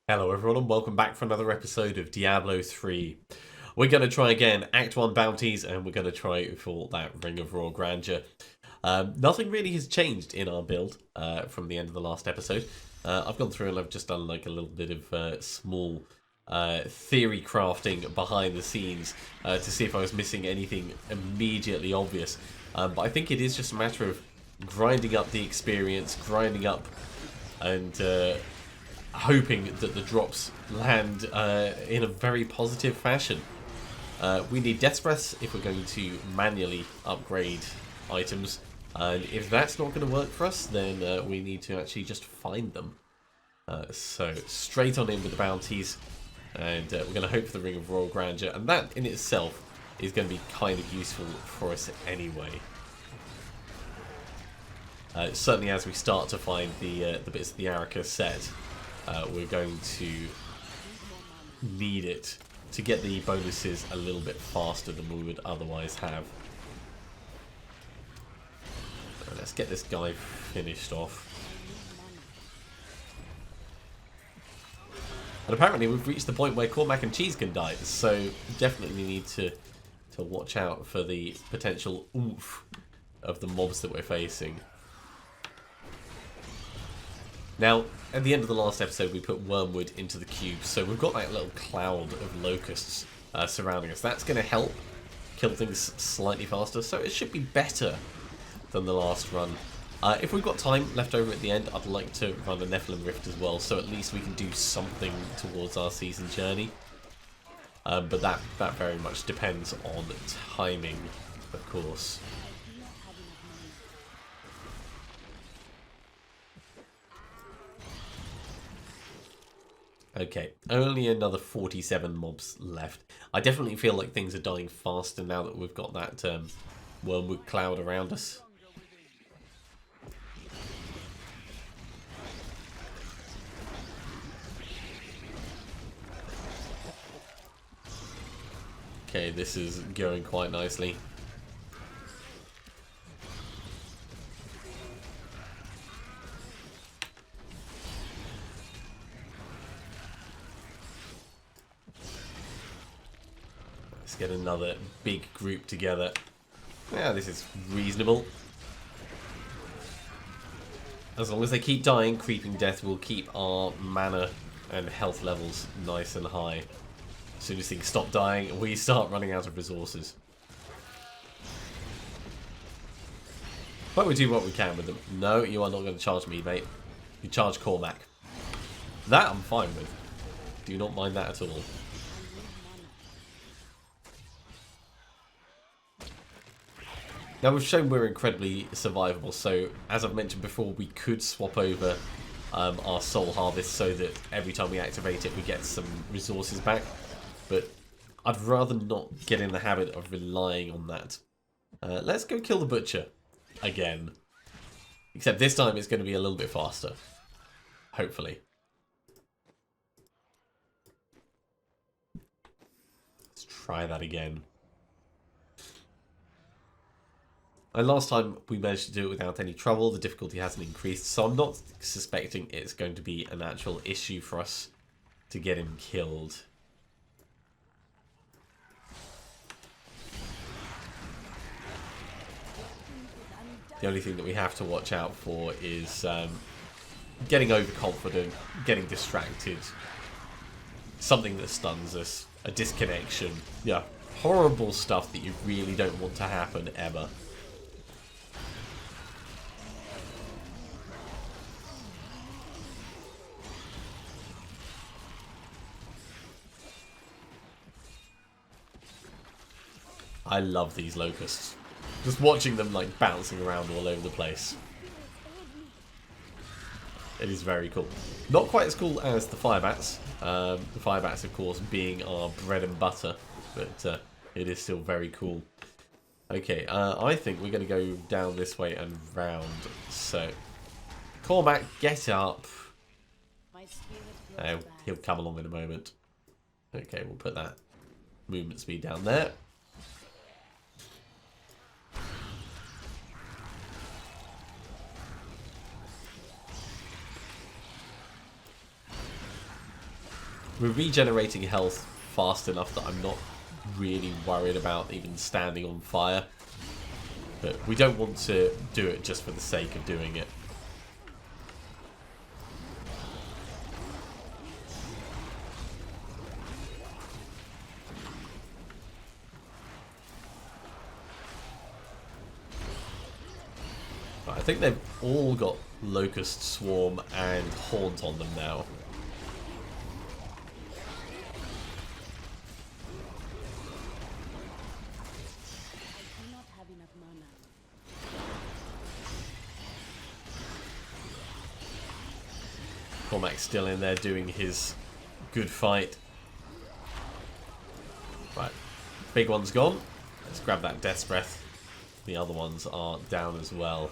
Hello everyone and welcome back for another episode of Diablo 3. We're going to try again Act 1 bounties and we're going to try for that Ring of Royal Grandeur. Nothing really has changed in our build from the end of the last episode. I've gone through and I've just done like a little bit of small theory crafting behind the scenes to see if I was missing anything immediately obvious. But I think it is just a matter of grinding up the experience, grinding up and hoping that the drops land in a very positive fashion. We need Death's Breaths if we're going to manually upgrade items, and if that's not going to work for us, then we need to actually just find them. So straight on in with the bounties, and we're going to hope for the Ring of Royal Grandeur, and that in itself is going to be kind of useful for us anyway. Certainly as we start to find the bits of the Araka set, we're going to need it to get the bonuses a little bit faster than we would otherwise have. So let's get this guy finished off. And apparently we've reached the point where Cormac and Cheese can die, so definitely need to watch out for the potential oomph of the mobs that we're facing. Now, at the end of the last episode, we put Wormwood into the cube, so we've got that little cloud of locusts surrounding us. That's going to help kill things slightly faster, so it should be better than the last run. If we've got time left over at the end, I'd like to run a Nephilim Rift as well, so at least we can do something towards our season journey. But that very much depends on timing, of course. Okay, only another 47 mobs left. I definitely feel like things are dying faster now that we've got that Wormwood cloud around us. Okay, this is going quite nicely. Get another big group together. Yeah, this is reasonable. As long as they keep dying, Creeping Death will keep our mana and health levels nice and high. As soon as things stop dying, we start running out of resources. But we do what we can with them. No, you are not going to charge me, mate. You charge Cormac. That I'm fine with. Do not mind that at all. Now we've shown we're incredibly survivable, so as I've mentioned before, we could swap over our Soul Harvest so that every time we activate it we get some resources back, but I'd rather not get in the habit of relying on that. Let's go kill the Butcher again, except this time it's going to be a little bit faster, hopefully. Let's try that again. And last time we managed to do it without any trouble. The difficulty hasn't increased, so I'm not suspecting it's going to be an actual issue for us to get him killed. The only thing that we have to watch out for is getting overconfident, getting distracted, something that stuns us, a disconnection. Yeah, horrible stuff that you really don't want to happen ever. I love these locusts. Just watching them like bouncing around all over the place. It is very cool. Not quite as cool as the Firebats. The Firebats, of course, being our bread and butter. But it is still very cool. Okay, I think we're going to go down this way and round. So, Cormac, get up. He'll come along in a moment. Okay, we'll put that movement speed down there. We're regenerating health fast enough that I'm not really worried about even standing on fire. But we don't want to do it just for the sake of doing it. I think they've all got Locust Swarm and Haunt on them now. Cormac's still in there doing his good fight. Right, big one's gone. Let's grab that Death's Breath. The other ones are down as well.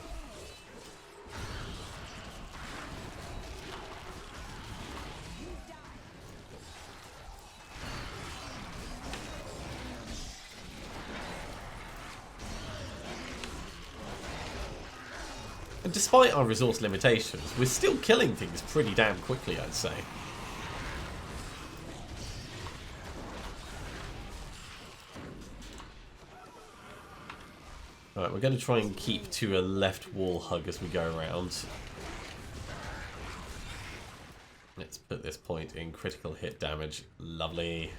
And despite our resource limitations, we're still killing things pretty damn quickly, I'd say. Alright, we're going to try and keep to a left wall hug as we go around. Let's put this point in critical hit damage. Lovely.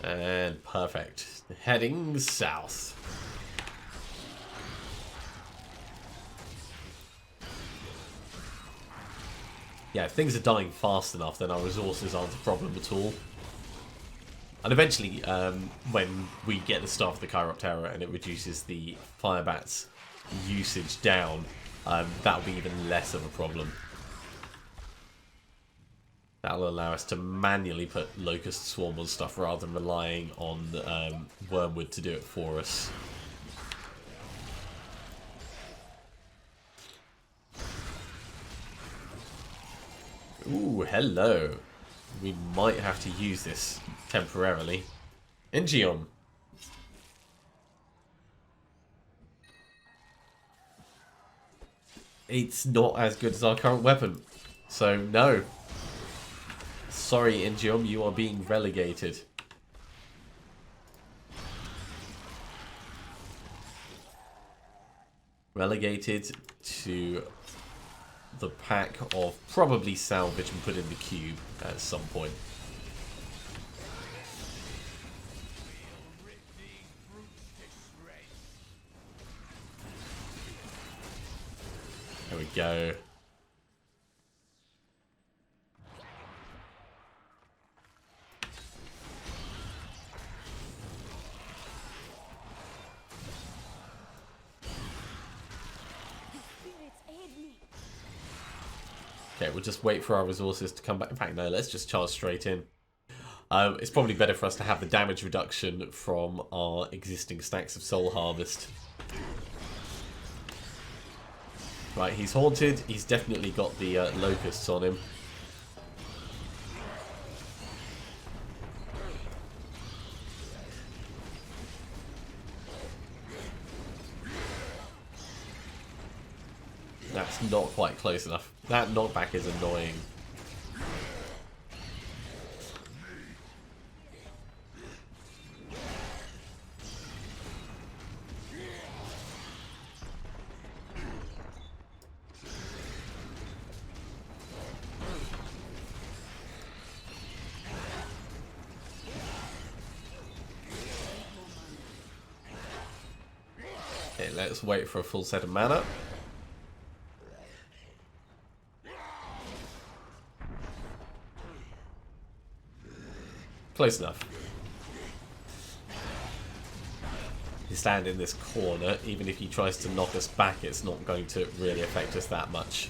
And perfect. Heading south. Yeah, if things are dying fast enough, then our resources aren't a problem at all. And eventually, when we get the Staff of the Chiroptera Terror and it reduces the Firebats usage down, that'll be even less of a problem. That'll allow us to manually put Locust Swarm on stuff rather than relying on Wormwood to do it for us. Ooh, hello. We might have to use this temporarily. Ingeom. It's not as good as our current weapon. So, no. Sorry, Ingeom, you are being relegated. Relegated to the pack of probably salvage and put in the cube at some point. There we go. Okay, we'll just wait for our resources to come back. In fact, no, let's just charge straight in. It's probably better for us to have the damage reduction from our existing stacks of Soul Harvest. Right, he's haunted. He's definitely got the locusts on him. That's not quite close enough. That knockback is annoying. Okay, let's wait for a full set of mana. Close enough. You stand in this corner, even if he tries to knock us back, it's not going to really affect us that much.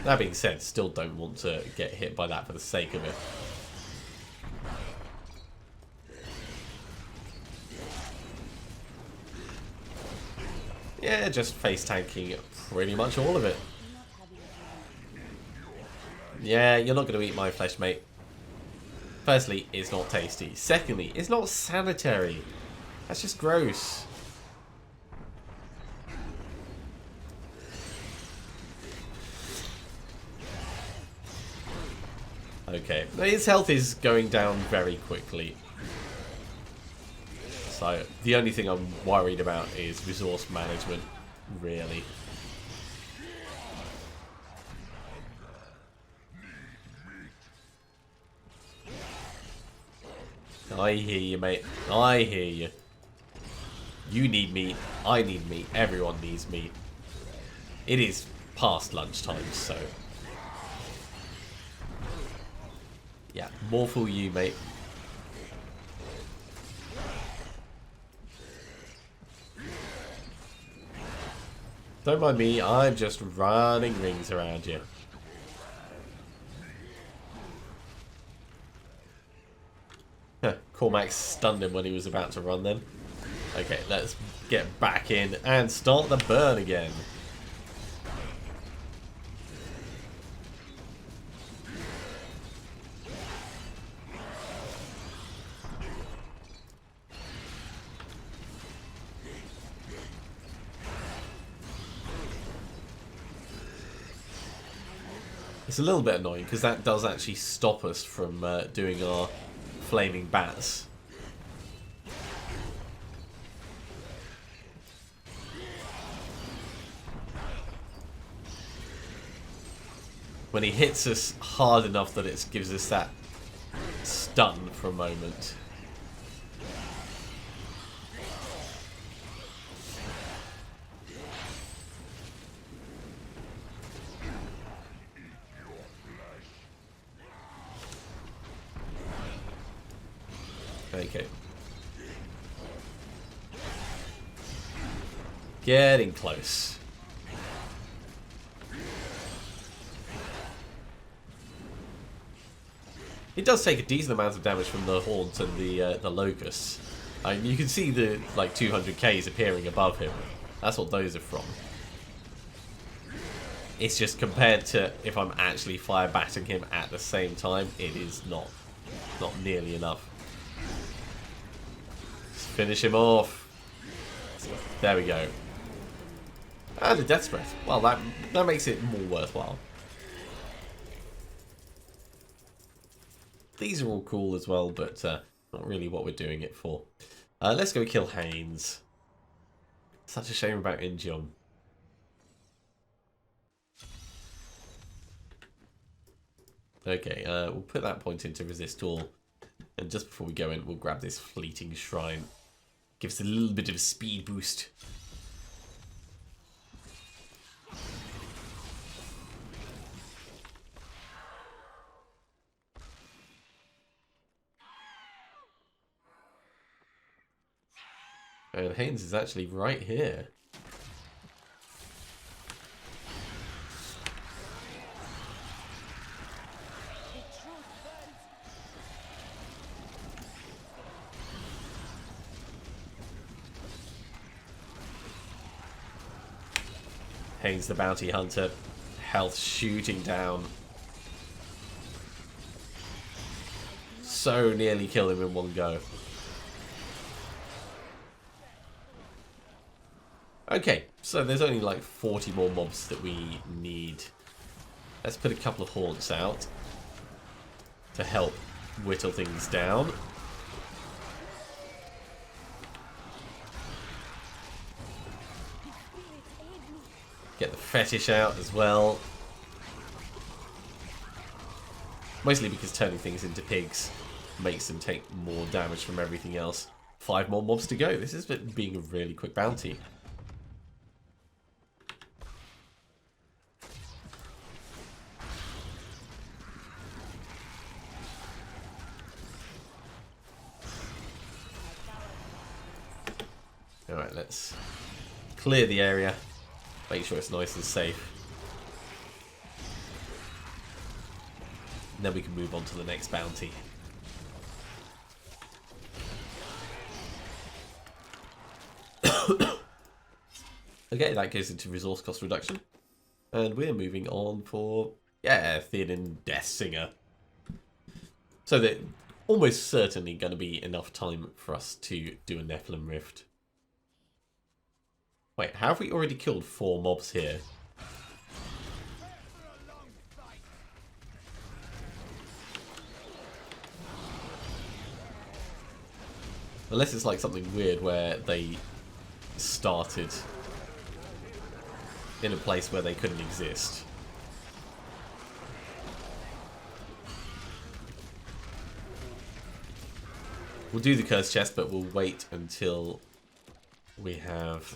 That being said, still don't want to get hit by that for the sake of it. Yeah, just face tanking pretty much all of it. Yeah, you're not going to eat my flesh, mate. Firstly, it's not tasty. Secondly, it's not sanitary. That's just gross. Okay, his health is going down very quickly. So, the only thing I'm worried about is resource management, really. I hear you, mate. I hear you. You need meat. I need meat. Everyone needs meat. It is past lunchtime, so... yeah, more for you, mate. Don't mind me, I'm just running rings around you. Cormac stunned him when he was about to run then. Okay, let's get back in and start the burn again. It's a little bit annoying because that does actually stop us from doing our flaming bats. When he hits us hard enough that it gives us that stun for a moment. Okay. Getting close. It does take a decent amount of damage from the horns and the locusts. You can see the like 200Ks appearing above him. That's what those are from. It's just compared to if I'm actually fire batting him at the same time, it is not nearly enough. Finish him off. There we go. And a death breath. Well, that makes it more worthwhile. These are all cool as well, but not really what we're doing it for. Let's go kill Haynes. Such a shame about Injom. Okay, we'll put that point into resist all. And just before we go in, we'll grab this fleeting shrine. Gives us a little bit of a speed boost. And Haynes is actually right here. Haynes the bounty hunter, health shooting down. So nearly kill him in one go. Okay, so there's only like 40 more mobs that we need. Let's put a couple of haunts out to help whittle things down. Get the fetish out as well. Mostly because turning things into pigs makes them take more damage from everything else. 5 more mobs to go. This is being a really quick bounty. Alright, let's clear the area. Make sure it's nice and safe. And then we can move on to the next bounty. Okay, that goes into resource cost reduction. And we're moving on for, Yeah, Theoden Death Singer. So there's almost certainly going to be enough time for us to do a Nephilim Rift. Wait, have we already killed 4 mobs here? Unless it's like something weird where they started in a place where they couldn't exist. We'll do the curse chest, but we'll wait until we have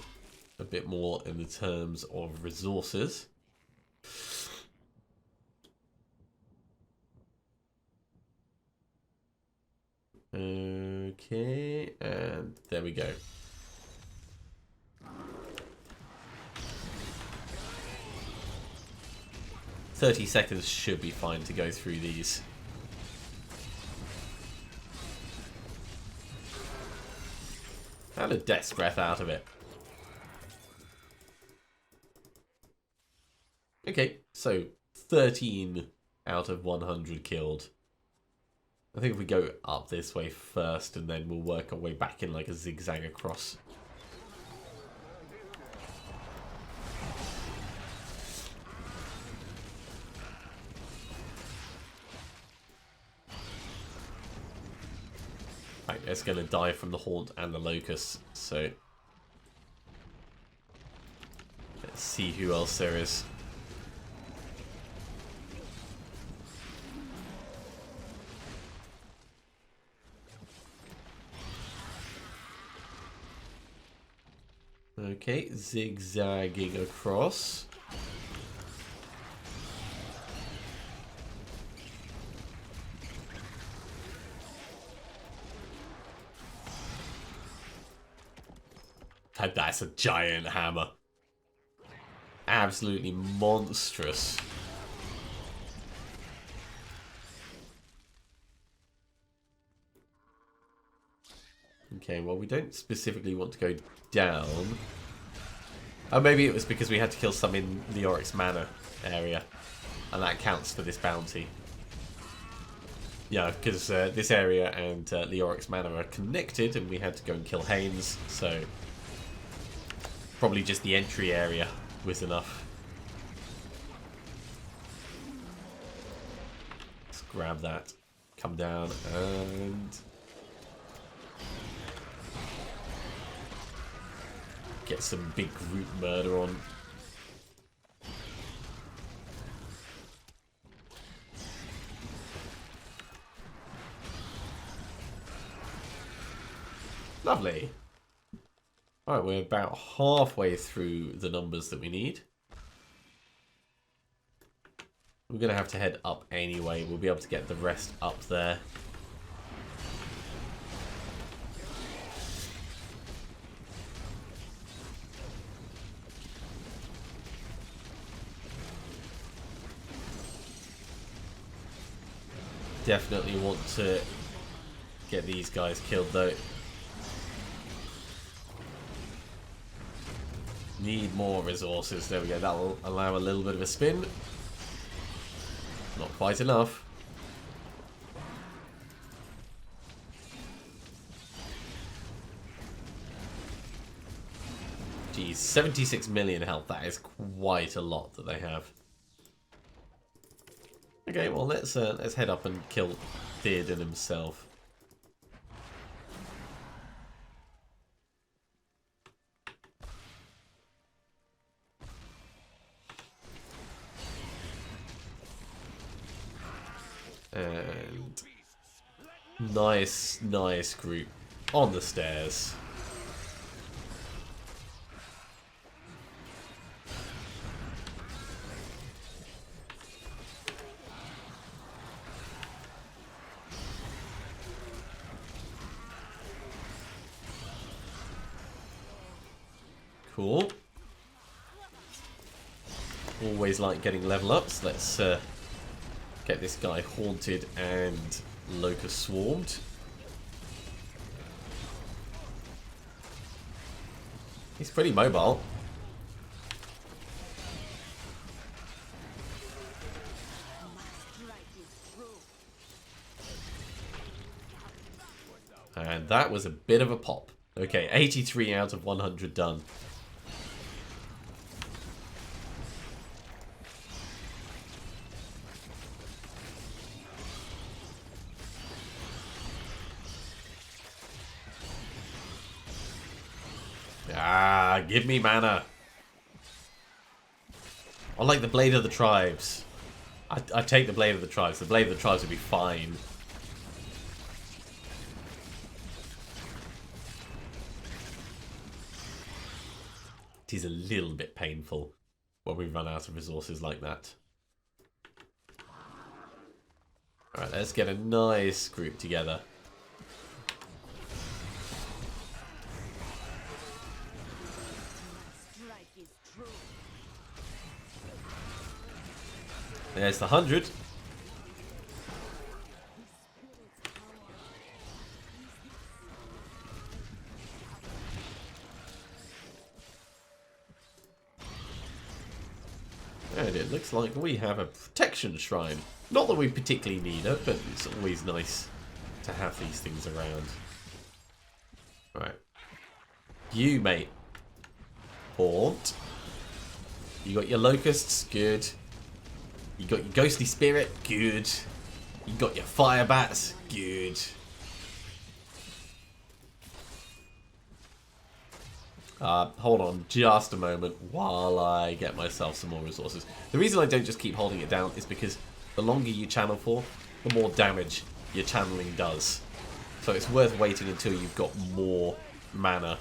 a bit more in the terms of resources. Okay, and there we go. 30 seconds should be fine to go through these. And a death's breath out of it. Okay, so 13 out of 100 killed. I think if we go up this way first and then we'll work our way back in like a zigzag across. Right, it's going to die from the Haunt and the Locust, so let's see who else there is. Okay, zigzagging across. And that's a giant hammer. Absolutely monstrous. Okay, well, we don't specifically want to go down. Oh, maybe it was because we had to kill some in the Oryx Manor area. And that counts for this bounty. Yeah, because this area and the Oryx Manor are connected and we had to go and kill Haynes, so probably just the entry area was enough. Let's grab that, come down and get some big group murder on. Lovely. Alright, we're about halfway through the numbers that we need. We're going to have to head up anyway. We'll be able to get the rest up there. Definitely want to get these guys killed though. Need more resources. There we go. That will allow a little bit of a spin. Not quite enough. Geez, 76 million health. That is quite a lot that they have. Okay, well let's head up and kill Theoden himself. And nice group on the stairs. Cool. Always like getting level ups. Let's get this guy haunted and locust swarmed. He's pretty mobile. And that was a bit of a pop. Okay, 83 out of 100 done. Ah, give me mana. I like the Blade of the Tribes. I take the Blade of the Tribes. The Blade of the Tribes would be fine. It is a little bit painful when we run out of resources like that. Alright, let's get a nice group together. There's the 100. And it looks like we have a protection shrine. Not that we particularly need it, but it's always nice to have these things around. Right. You, mate. Haunt. You got your locusts, good. You got your ghostly spirit, good. You got your firebats, good. Hold on just a moment while I get myself some more resources. The reason I don't just keep holding it down is because the longer you channel for, the more damage your channeling does. So it's worth waiting until you've got more mana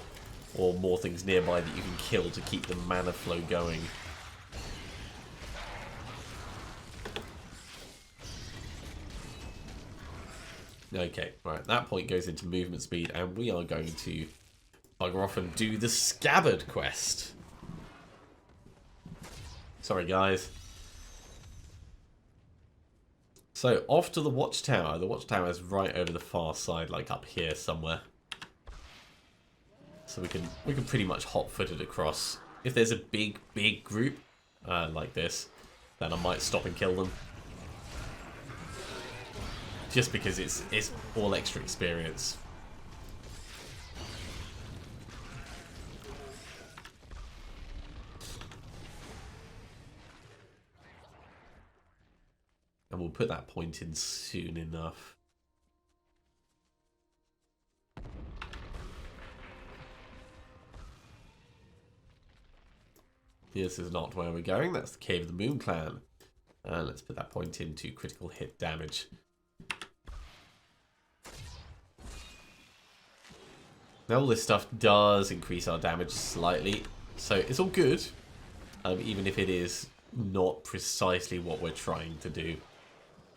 or more things nearby that you can kill to keep the mana flow going. Okay, right, that point goes into movement speed, and we are going to bugger off and do the SCABBARD quest. Sorry, guys. So, off to the watchtower. The watchtower is right over the far side, like up here somewhere. So we can pretty much hot-foot it across. If there's a big group like this, then I might stop and kill them. Just because it's all extra experience. And we'll put that point in soon enough. This is not where we're going. That's the Cave of the Moon Clan. And let's put that point into critical hit damage. Now all this stuff does increase our damage slightly, so it's all good, even if it is not precisely what we're trying to do.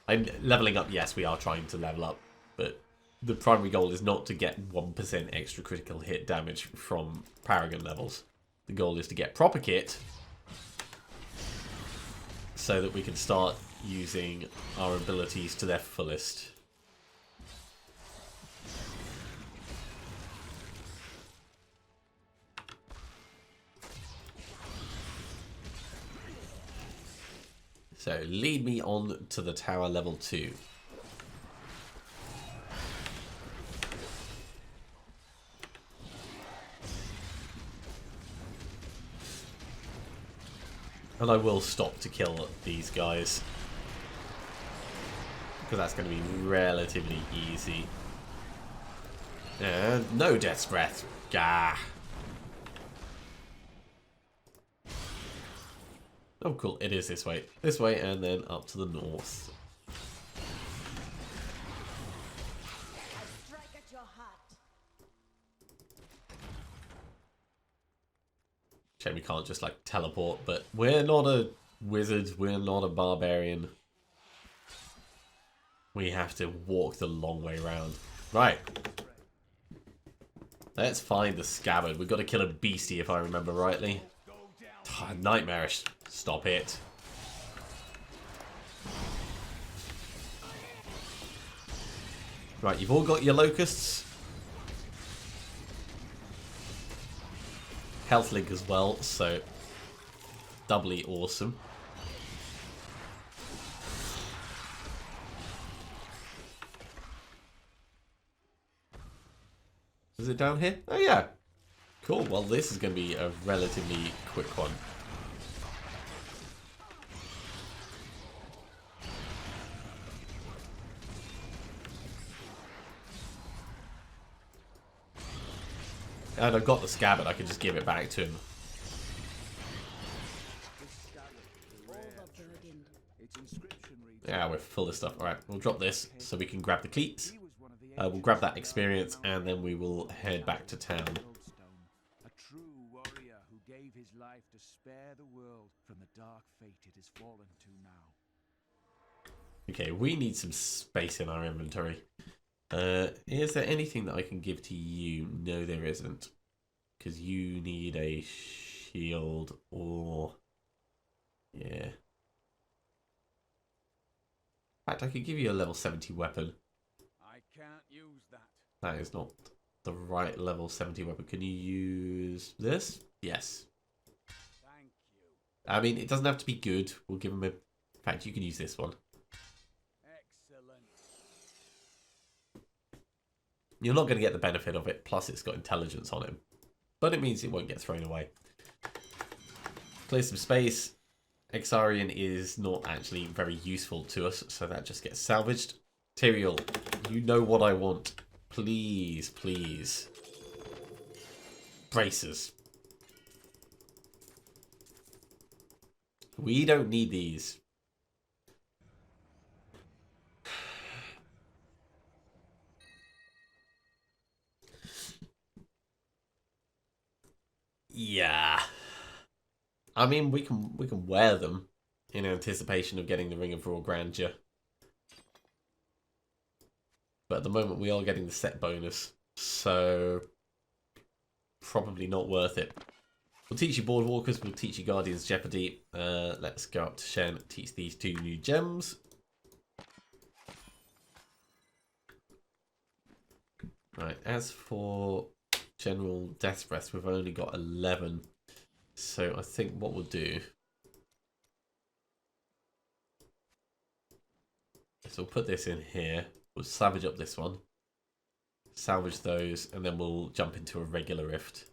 And leveling up, yes, we are trying to level up, but the primary goal is not to get 1% extra critical hit damage from Paragon levels. The goal is to get proper kit, so that we can start using our abilities to their fullest. So, lead me on to the tower level 2. And I will stop to kill these guys, because that's going to be relatively easy. And no Death's Breath. Gah. Oh, cool. It is this way. This way, and then up to the north. Shame we can't just, like, teleport, but we're not a wizard. We're not a barbarian. We have to walk the long way round. Right. Let's find the scabbard. We've got to kill a beastie, if I remember rightly. Nightmarish. Stop it. Right, you've all got your locusts. Health link as well, so doubly awesome. Is it down here? Oh yeah. Cool. Well, this is going to be a relatively quick one. And I've got the scabbard, I can just give it back to him. Yeah, we're full of stuff. Alright, we'll drop this so we can grab the cleats. We'll grab that experience and then we will head back to town. A true warrior who gave his life to spare the world from the dark fate it has fallen to now. Okay, we need some space in our inventory. Is there anything that I can give to you? No, there isn't. Because you need a shield or... Yeah. In fact, I could give you a level 70 weapon. I can't use that. That is not the right level 70 weapon. Can you use this? Yes. Thank you. I mean, it doesn't have to be good. We'll give him a... In fact, you can use this one. Excellent. You're not going to get the benefit of it. Plus, it's got intelligence on him. But it means it won't get thrown away. Clear some space. Exarian is not actually very useful to us, so that just gets salvaged. Tyrael, you know what I want. Please, please. Bracers. We don't need these. Yeah. I mean, we can wear them in anticipation of getting the Ring of Raw Grandeur. But at the moment, we are getting the set bonus, so probably not worth it. We'll teach you Boardwalkers, we'll teach you Guardian's Jeopardy. Let's go up to Shen, teach these 2 new gems. Right, as for General Death's Breath, we've only got 11. So I think what we'll do is we'll put this in here. We'll salvage up this one. Salvage those, and then we'll jump into a regular rift.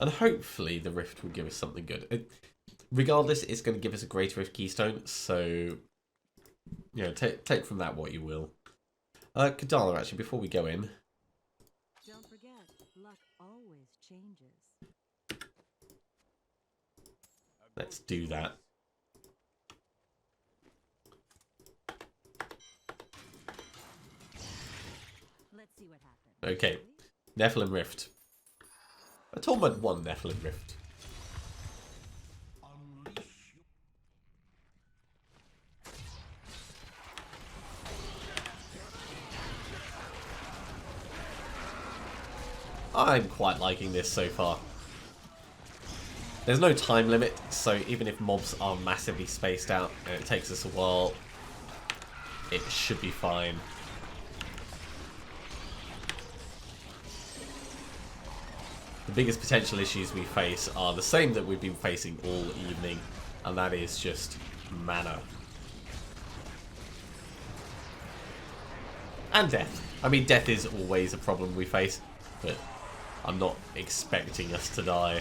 And hopefully the rift will give us something good. Regardless, it's going to give us a Great Rift Keystone, so... You know, take from that what you will. Kadala, actually, before we go in... Don't forget, luck always changes. Let's do that. Let's see what happens. Okay, Nephilim Rift. I told him I'd won Nephilim Rift. I'm quite liking this so far. There's no time limit, so even if mobs are massively spaced out and it takes us a while, it should be fine. The biggest potential issues we face are the same that we've been facing all evening, and that is just mana. And death. I mean, death is always a problem we face, but I'm not expecting us to die.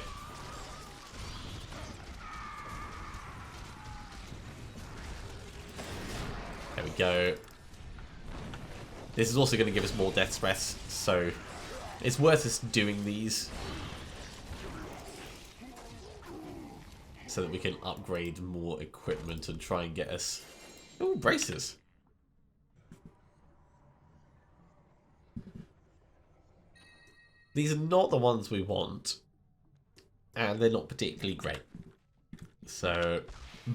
There we go. This is also going to give us more death breaths, so it's worth us doing these so that we can upgrade more equipment and try and get us... Ooh, braces. These are not the ones we want, and they're not particularly great. So,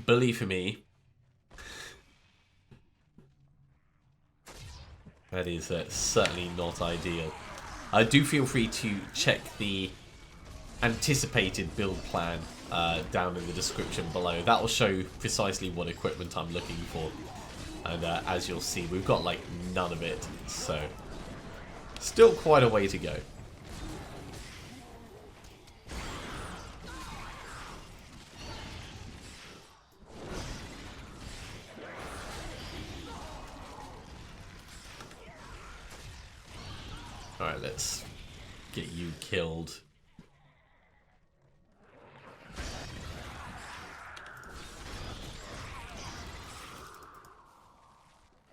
believe me, that is certainly not ideal. Do feel free to check the anticipated build plan down in the description below. That will show precisely what equipment I'm looking for. And as you'll see, we've got like none of it, so still quite a way to go. get you killed.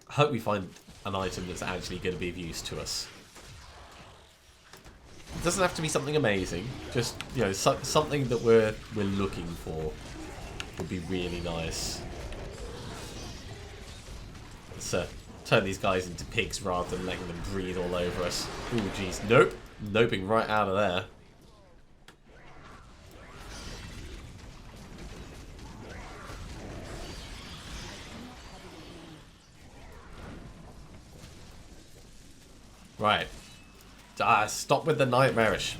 I hope we find an item that's actually going to be of use to us. It doesn't have to be something amazing. Just, you know, something that we're looking for would be really nice. Let's turn these guys into pigs rather than letting them breathe all over us. Ooh, jeez. Nope. Noping right out of there. Right. Stop with the nightmarish.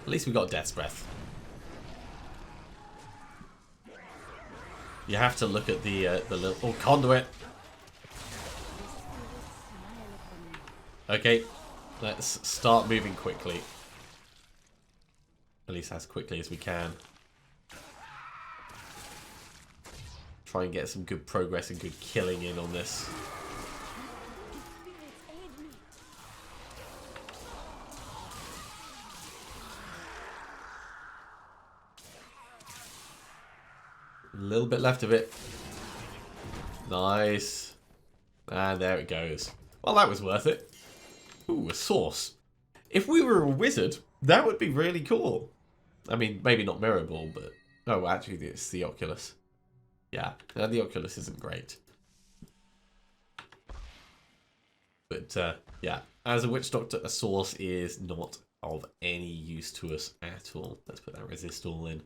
At least we got Death's Breath. You have to look at the little... Oh, conduit! Okay, let's start moving quickly. At least as quickly as we can. Try and get some good progress and good killing in on this. A little bit left of it. Nice. And there it goes. Well, that was worth it. Ooh, a source. If we were a wizard, that would be really cool. I mean, maybe not Mirror Ball, but... Oh, actually, it's the Oculus. Yeah, the Oculus isn't great. But, yeah, as a Witch Doctor, a source is not of any use to us at all. Let's put that resist all in.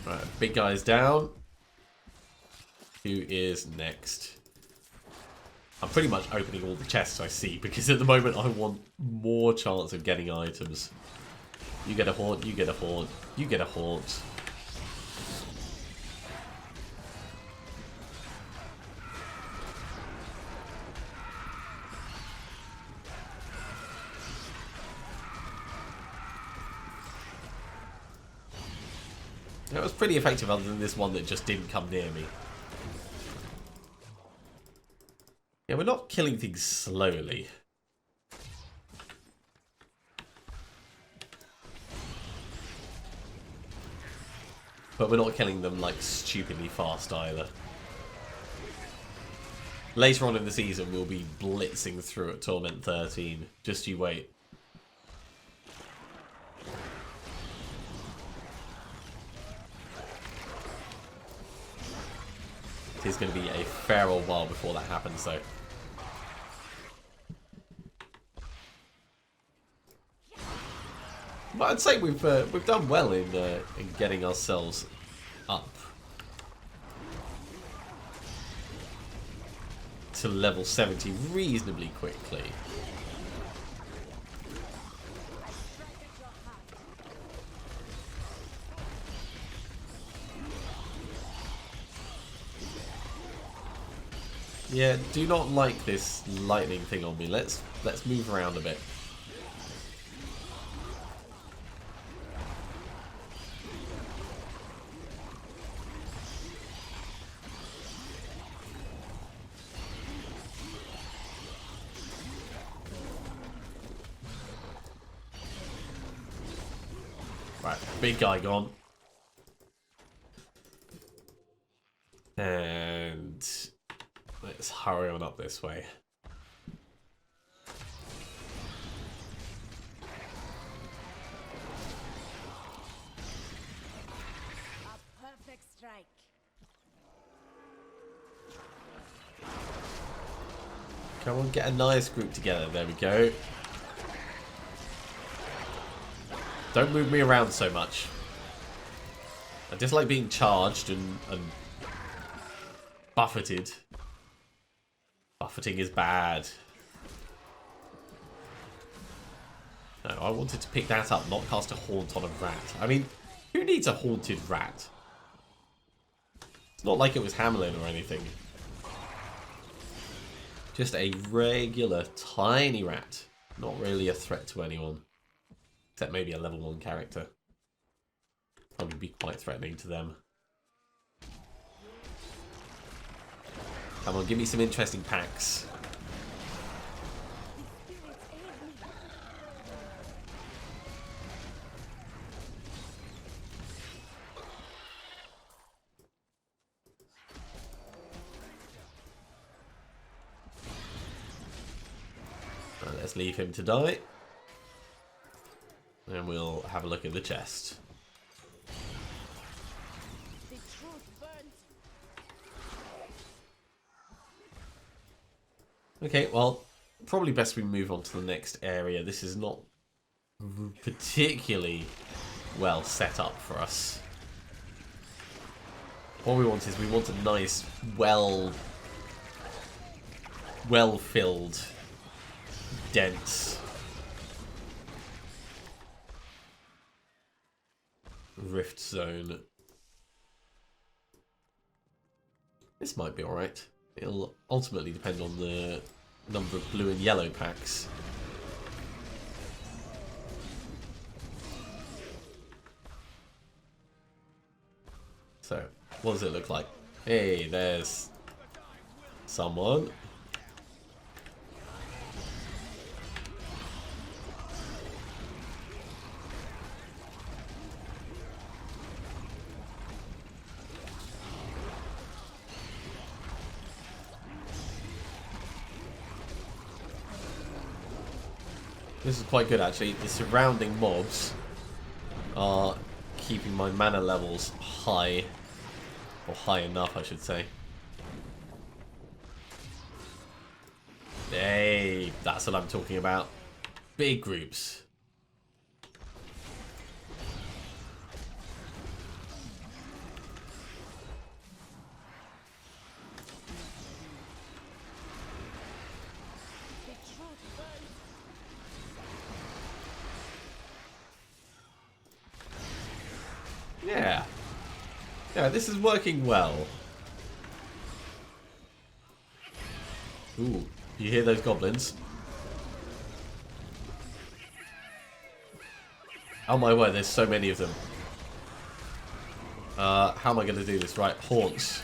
Right, big guy's down. Who is next? I'm pretty much opening all the chests I see because at the moment I want more chance of getting items. You get a haunt, you get a haunt, you get a haunt. It was pretty effective other than this one that just didn't come near me. Yeah, we're not killing things slowly. But we're not killing them like stupidly fast either. Later on in the season we'll be blitzing through at Torment 13. Just you wait. It is going to be a fair old while before that happens, though. But I'd say we've done well in getting ourselves up to level 70 reasonably quickly. Yeah, do not like this lightning thing on me. Let's move around a bit. Right, big guy gone. And let's hurry on up this way. A perfect strike. Come on, get a nice group together. There we go. Don't move me around so much. I dislike being charged and buffeted. Buffeting is bad. No, I wanted to pick that up, not cast a haunt on a rat. I mean, who needs a haunted rat? It's not like it was Hamelin or anything. Just a regular tiny rat. Not really a threat to anyone. Except maybe a level 1 character. Probably be quite threatening to them. Come on, give me some interesting packs. Let's leave him to die. And we'll have a look at the chest. The truth burns. Okay, well, probably best we move on to the next area. This is not particularly well set up for us. What we want is we want a nice, well-filled, dense rift zone. This might be alright. It'll ultimately depend on the number of blue and yellow packs. So, what does it look like? Hey, there's someone. This is quite good actually. The surrounding mobs are keeping my mana levels high. Or high enough, I should say. Hey, that's what I'm talking about. Big groups. The truth burns. Yeah. Yeah, this is working well. Ooh, you hear those goblins? Oh my word, there's so many of them. How am I going to do this? Right, haunts.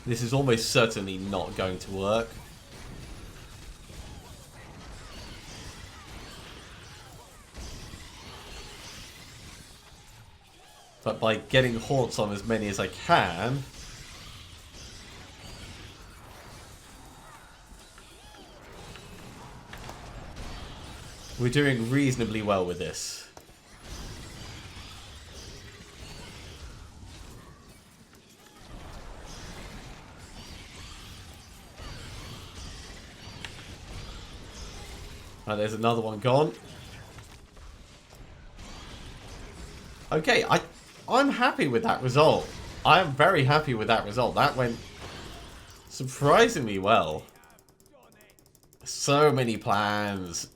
This is almost certainly not going to work. But by getting haunts on as many as I can, we're doing reasonably well with this. Right, there's another one gone. Okay, I'm happy with that result. I am very happy with that result. That went surprisingly well. So many plans.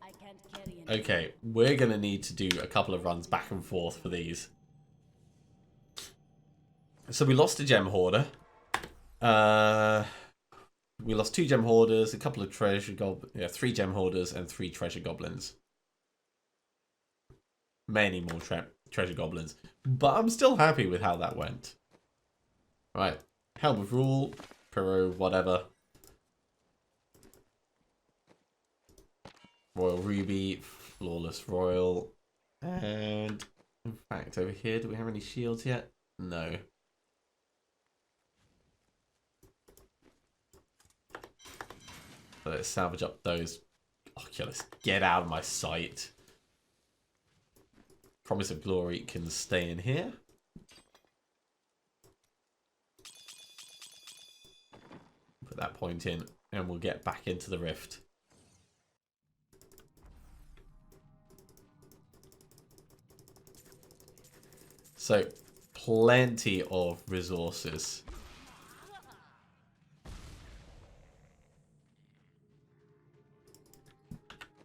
I can't carry it. Okay, we're going to need to do a couple of runs back and forth for these. So we lost a gem hoarder. We lost 2 gem hoarders, a couple of treasure goblins. Yeah, 3 gem hoarders and 3 treasure goblins. Many more treasure goblins. But I'm still happy with how that went. Right. Helm of Rule, Pyro, whatever. Royal Ruby, Flawless Royal. And in fact, over here, do we have any shields yet? No. So let's salvage up those. Oculus, get out of my sight. Promise of Glory can stay in here. Put that point in, and we'll get back into the rift. So, plenty of resources.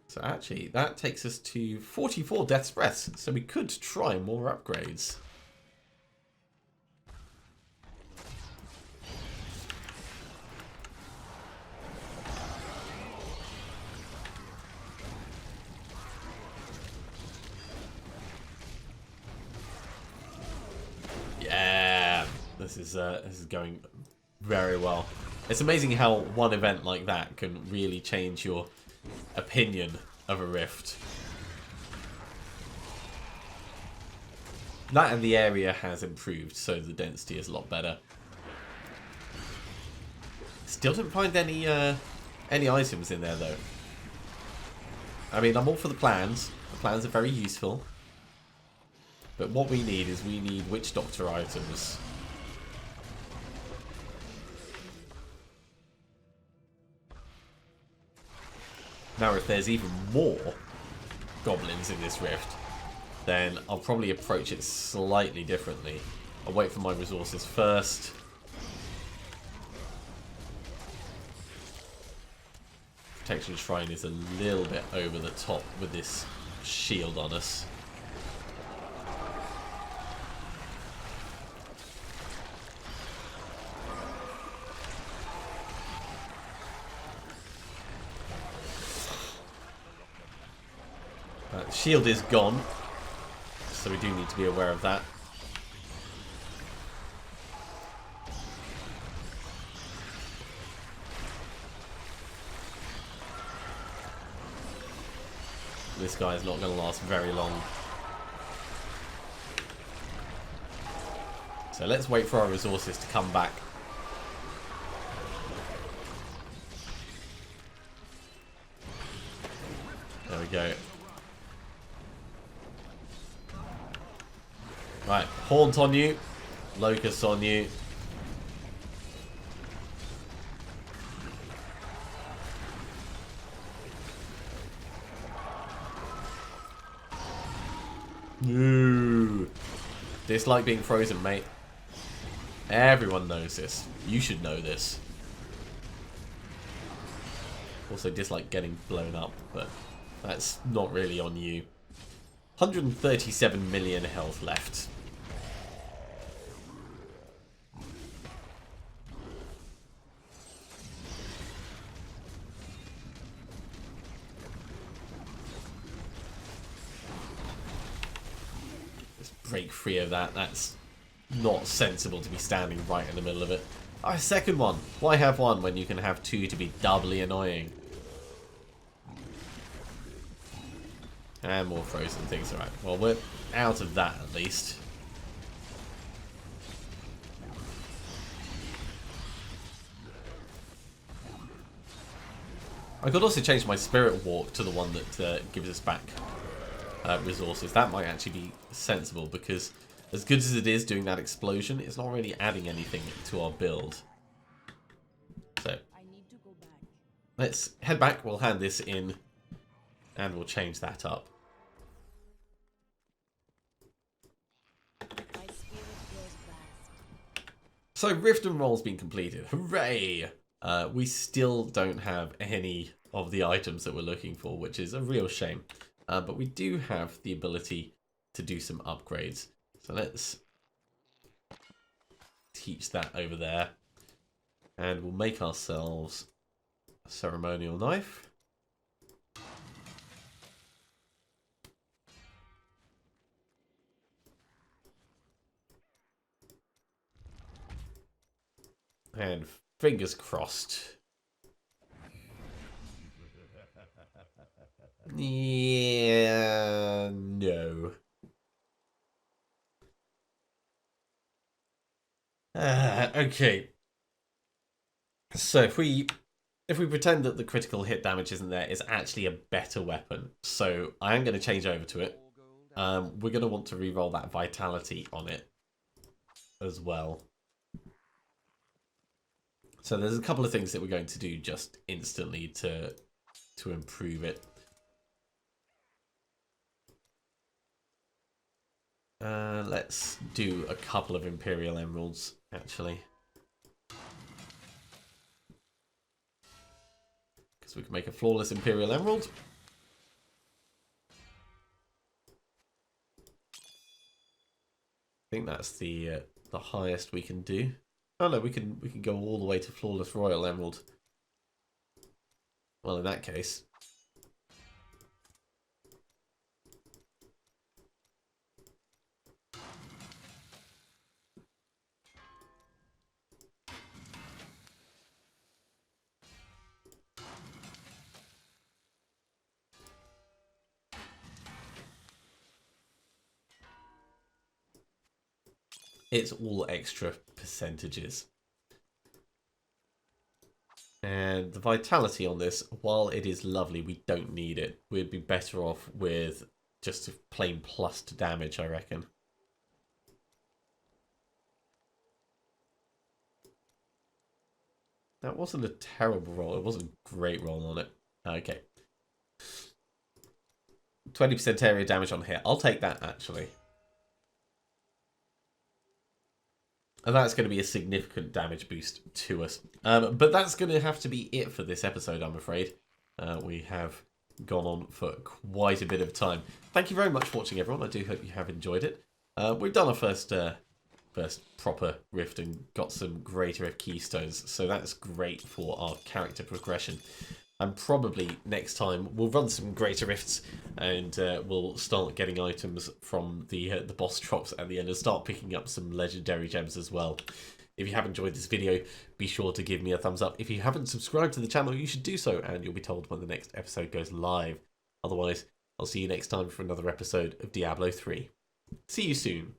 So actually, that takes us to 44 Death's Breaths. So we could try more upgrades. Yeah, this is going very well. It's amazing how one event like that can really change your opinion of a rift. That and the area has improved, so the density is a lot better. Still didn't find any items in there though. I mean, I'm all for the plans. The plans are very useful. But what we need is witch doctor items. Now, if there's even more goblins in this rift, then I'll probably approach it slightly differently. I'll wait for my resources first. Protection Shrine is a little bit over the top with this shield on us. Shield is gone, so we do need to be aware of that. This guy is not going to last very long. So let's wait for our resources to come back. There we go. Right, Haunt on you, Locust on you. No. Dislike being frozen, mate. Everyone knows this. You should know this. Also dislike getting blown up, but that's not really on you. 137 million health left. Break free of that. That's not sensible to be standing right in the middle of it. Oh, second one. Why have one when you can have two to be doubly annoying? And more frozen things. Alright, well, we're out of that at least. I could also change my Spirit Walk to the one that gives us back resources. That might actually be sensible, because as good as it is doing that explosion, it's not really adding anything to our build. So I need to go back. let's head back, we'll hand this in, and we'll change that up. My spirit grows fast. So Rift and Roll's been completed. Hooray! We still don't have any of the items that we're looking for, which is a real shame. But we do have the ability to do some upgrades. So let's teach that over there. And we'll make ourselves a ceremonial knife. And fingers crossed. Yeah, no. Okay. So if we pretend that the critical hit damage isn't there, it's actually a better weapon. So I am going to change over to it. We're going to want to reroll that vitality on it as well. So there's a couple of things that we're going to do just instantly to improve it. Let's do a couple of Imperial Emeralds, actually. Because we can make a flawless Imperial Emerald. I think that's the highest we can do. Oh no, we can go all the way to flawless Royal Emerald. Well, in that case, it's all extra percentages. And the vitality on this, while it is lovely, we don't need it. We'd be better off with just a plain plus to damage, I reckon. That wasn't a terrible roll. It wasn't a great roll on it. Okay. 20% area damage on here. I'll take that, actually. And that's going to be a significant damage boost to us. But that's going to have to be it for this episode, I'm afraid. We have gone on for quite a bit of time. Thank you very much for watching, everyone. I do hope you have enjoyed it. We've done our first proper rift and got some greater rift keystones. So that's great for our character progression. And probably next time we'll run some greater rifts and we'll start getting items from the boss drops at the end and start picking up some legendary gems as well. If you have enjoyed this video, be sure to give me a thumbs up. If you haven't subscribed to the channel, you should do so and you'll be told when the next episode goes live. Otherwise, I'll see you next time for another episode of Diablo 3. See you soon.